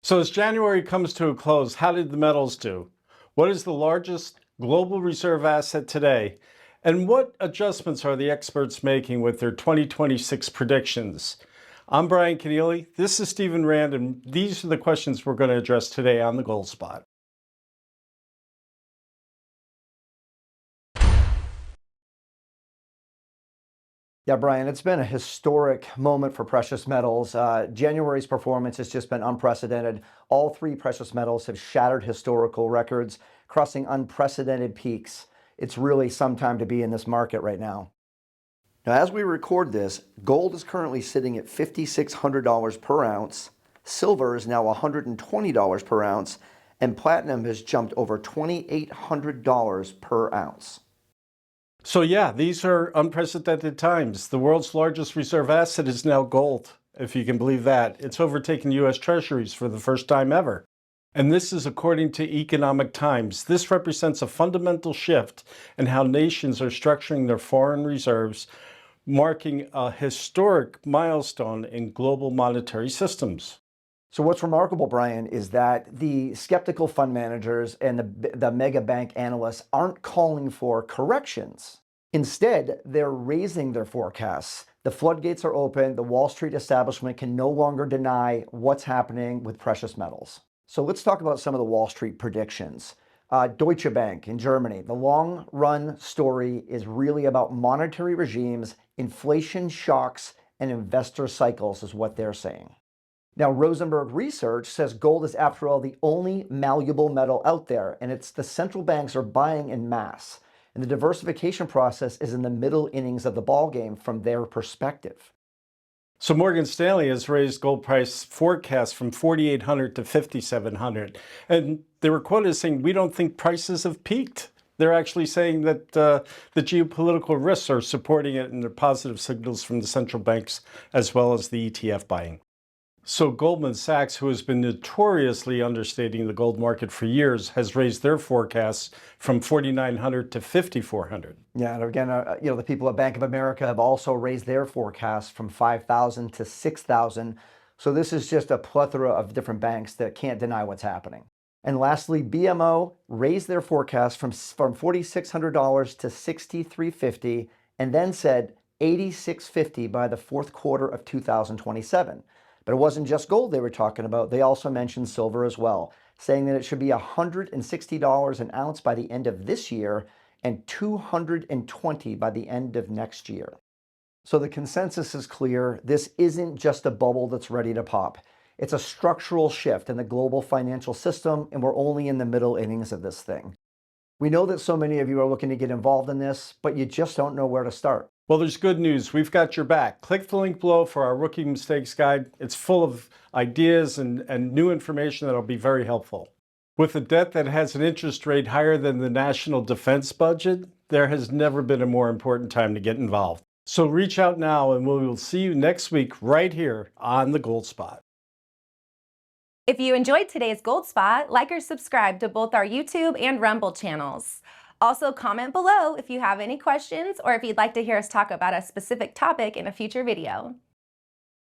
So as January comes to a close, how did the metals do? What is the largest global reserve asset today? And what adjustments are the experts making with their 2026 predictions? I'm Brian Keneally, this is Stephen Rand, and these are the questions we're going to address today on the Gold Spot. Yeah, Brian, it's been a historic moment for precious metals. January's performance has just been unprecedented. All three precious metals have shattered historical records, crossing unprecedented peaks. It's really some time to be in this market right now. Now, as we record this, gold is currently sitting at $5,600 per ounce. Silver is now $120 per ounce, and platinum has jumped over $2,800 per ounce. So yeah, these are unprecedented times. The world's largest reserve asset is now gold, if you can believe that. It's overtaken U.S. Treasuries for the first time ever. And this is according to Economic Times. This represents a fundamental shift in how nations are structuring their foreign reserves, marking a historic milestone in global monetary systems. So what's remarkable, Brian, is that the skeptical fund managers and the mega bank analysts aren't calling for corrections. Instead, they're raising their forecasts. The floodgates are open. The Wall Street establishment can no longer deny what's happening with precious metals. So let's talk about some of the Wall Street predictions. Deutsche Bank in Germany, the long-run story is really about monetary regimes, inflation shocks, and investor cycles is what they're saying. Now, Rosenberg Research says gold is, after all, the only malleable metal out there, and it's the central banks are buying in mass. And the diversification process is in the middle innings of the ballgame from their perspective. So Morgan Stanley has raised gold price forecast from 4,800 to 5,700. And they were quoted as saying, we don't think prices have peaked. They're actually saying that the geopolitical risks are supporting it, and there are positive signals from the central banks as well as the ETF buying. So Goldman Sachs, who has been notoriously understating the gold market for years, has raised their forecasts from 4,900 to 5,400. Yeah, and again, the people at Bank of America have also raised their forecasts from 5,000 to 6,000. So this is just a plethora of different banks that can't deny what's happening. And lastly, BMO raised their forecast from $4,600 to $6,350, and then said $8,650 by the fourth quarter of 2027. But it wasn't just gold they were talking about. They also mentioned silver as well, saying that it should be $160 an ounce by the end of this year and $220 by the end of next year. So the consensus is clear. This isn't just a bubble that's ready to pop. It's a structural shift in the global financial system, and we're only in the middle innings of this thing. We know that so many of you are looking to get involved in this, but you just don't know where to start. Well, there's good news. We've got your back. Click the link below for our Rookie Mistakes Guide. It's full of ideas and new information that'll be very helpful. With a debt that has an interest rate higher than the national defense budget, there has never been a more important time to get involved. So reach out now, and we will see you next week right here on the Gold Spot. If you enjoyed today's Gold Spot, like or subscribe to both our YouTube and Rumble channels. Also, comment below if you have any questions or if you'd like to hear us talk about a specific topic in a future video.